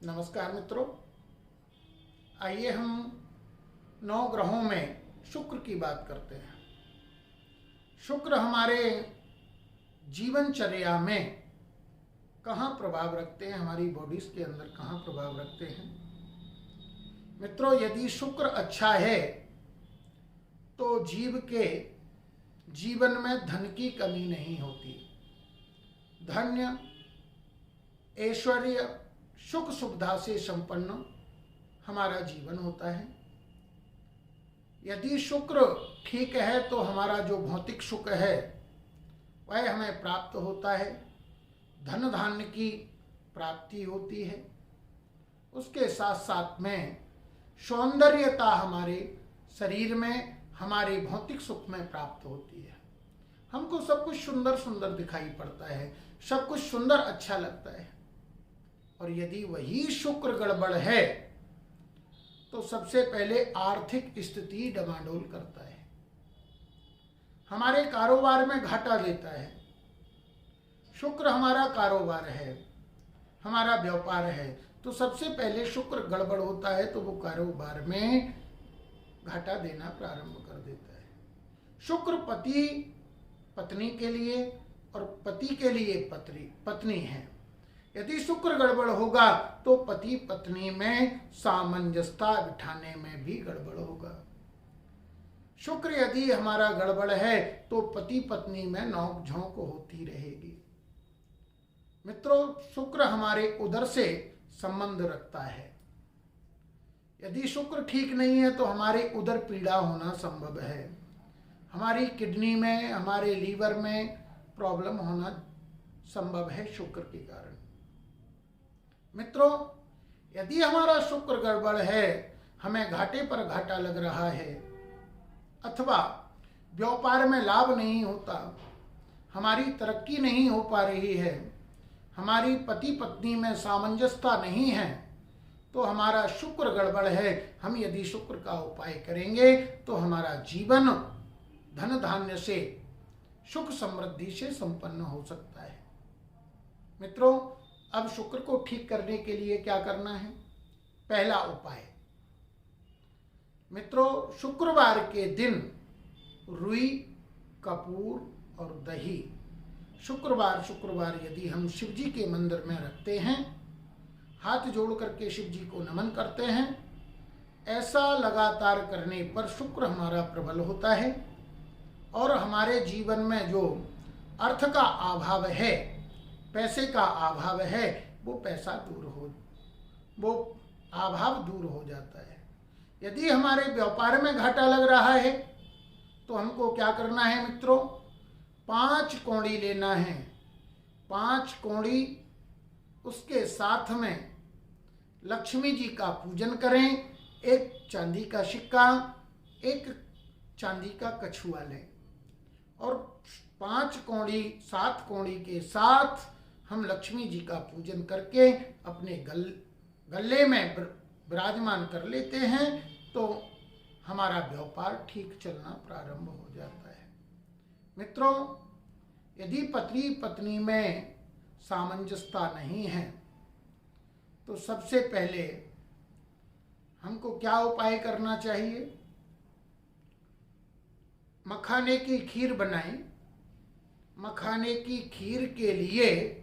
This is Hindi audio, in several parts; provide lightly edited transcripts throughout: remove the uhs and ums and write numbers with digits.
नमस्कार मित्रों, आइए हम 9 ग्रहों में शुक्र की बात करते हैं। शुक्र हमारे जीवनचर्या में कहाँ प्रभाव रखते हैं, हमारी बॉडीज के अंदर कहाँ प्रभाव रखते हैं। मित्रों, यदि शुक्र अच्छा है तो जीव के जीवन में धन की कमी नहीं होती। धन्य, ऐश्वर्य, सुख सुविधा से संपन्न हमारा जीवन होता है। यदि शुक्र ठीक है तो हमारा जो भौतिक सुख है वह हमें प्राप्त होता है, धन धान्य की प्राप्ति होती है। उसके साथ साथ में सौंदर्यता हमारे शरीर में, हमारे भौतिक सुख में प्राप्त होती है। हमको सब कुछ सुंदर सुंदर दिखाई पड़ता है, सब कुछ सुंदर अच्छा लगता है। और यदि वही शुक्र गड़बड़ है तो सबसे पहले आर्थिक स्थिति डमाडोल करता है, हमारे कारोबार में घाटा देता है। शुक्र हमारा कारोबार है, हमारा व्यापार है, तो सबसे पहले शुक्र गड़बड़ होता है तो वो कारोबार में घाटा देना प्रारंभ कर देता है। शुक्र पति पत्नी के लिए और पति के लिए पत्नी है। यदि शुक्र गड़बड़ होगा तो पति पत्नी में सामंजस्यता बिठाने में भी गड़बड़ होगा। शुक्र यदि हमारा गड़बड़ है तो पति पत्नी में नोक झोंक होती रहेगी। मित्रों, शुक्र हमारे उदर से संबंध रखता है। यदि शुक्र ठीक नहीं है तो हमारे उदर पीड़ा होना संभव है, हमारी किडनी में, हमारे लीवर में प्रॉब्लम होना संभव है शुक्र के कारण। मित्रों, यदि हमारा शुक्र गड़बड़ है, हमें घाटे पर घाटा लग रहा है अथवा व्यापार में लाभ नहीं होता, हमारी तरक्की नहीं हो पा रही है, हमारी पति पत्नी में सामंजस्यता नहीं है, तो हमारा शुक्र गड़बड़ है। हम यदि शुक्र का उपाय करेंगे तो हमारा जीवन धन धान्य से, सुख समृद्धि से संपन्न हो सकता है। मित्रों, अब शुक्र को ठीक करने के लिए क्या करना है? पहला उपाय, मित्रों, शुक्रवार के दिन रुई, कपूर और दही शुक्रवार यदि हम शिव जी के मंदिर में रखते हैं, हाथ जोड़ करके शिव जी को नमन करते हैं, ऐसा लगातार करने पर शुक्र हमारा प्रबल होता है और हमारे जीवन में जो अर्थ का अभाव है, पैसे का अभाव है, वो अभाव दूर हो जाता है। यदि हमारे व्यापार में घाटा लग रहा है तो हमको क्या करना है मित्रों? 5 कौड़ी लेना है। 5 कौड़ी, उसके साथ में लक्ष्मी जी का पूजन करें, एक चांदी का सिक्का, एक चांदी का कछुआ लें और 5 कौड़ी 7 कौड़ी के साथ हम लक्ष्मी जी का पूजन करके अपने गले में विराजमान कर लेते हैं तो हमारा व्यापार ठीक चलना प्रारंभ हो जाता है। मित्रों, यदि पति पत्नी में सामंजस्यता नहीं है तो सबसे पहले हमको क्या उपाय करना चाहिए? मखाने की खीर बनाएं। मखाने की खीर के लिए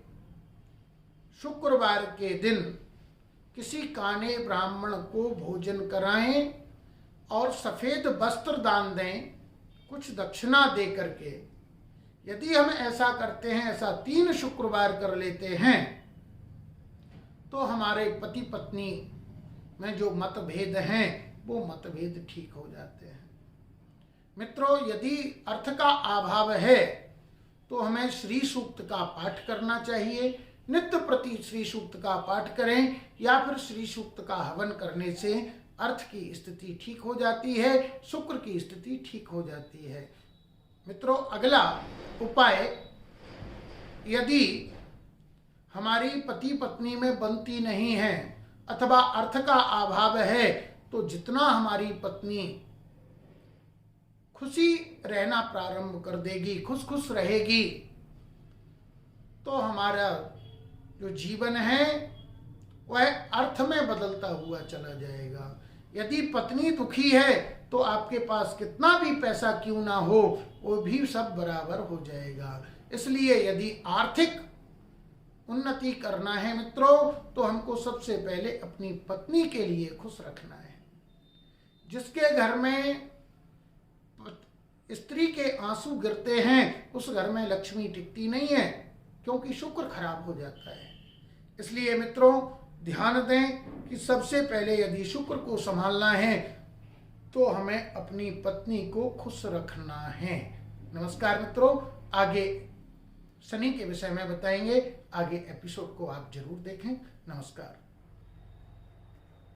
शुक्रवार के दिन किसी काने ब्राह्मण को भोजन कराएं और सफ़ेद वस्त्र दान दें, कुछ दक्षिणा दे करके। यदि हम ऐसा करते हैं, ऐसा 3 शुक्रवार कर लेते हैं, तो हमारे पति पत्नी में जो मतभेद हैं वो मतभेद ठीक हो जाते हैं। मित्रों, यदि अर्थ का अभाव है तो हमें श्री सूक्त का पाठ करना चाहिए। नित्य प्रति श्री सूक्त का पाठ करें या फिर श्री सूक्त का हवन करने से अर्थ की स्थिति ठीक हो जाती है, शुक्र की स्थिति ठीक हो जाती है। मित्रों, अगला उपाय, यदि हमारी पति पत्नी में बनती नहीं है अथवा अर्थ का अभाव है तो जितना हमारी पत्नी खुशी रहना प्रारंभ कर देगी, खुश रहेगी, तो हमारा जो जीवन है वह अर्थ अर्थ में बदलता हुआ चला जाएगा। यदि पत्नी दुखी है तो आपके पास कितना भी पैसा क्यों ना हो वो भी सब बराबर हो जाएगा। इसलिए यदि आर्थिक उन्नति करना है मित्रों तो हमको सबसे पहले अपनी पत्नी के लिए खुश रखना है। जिसके घर में स्त्री के आंसू गिरते हैं उस घर में लक्ष्मी टिकती नहीं है, क्योंकि शुक्र खराब हो जाता है। इसलिए मित्रों ध्यान दें कि सबसे पहले यदि शुक्र को संभालना है तो हमें अपनी पत्नी को खुश रखना है। नमस्कार मित्रों, आगे शनि के विषय में बताएंगे। आगे एपिसोड को आप जरूर देखें। नमस्कार।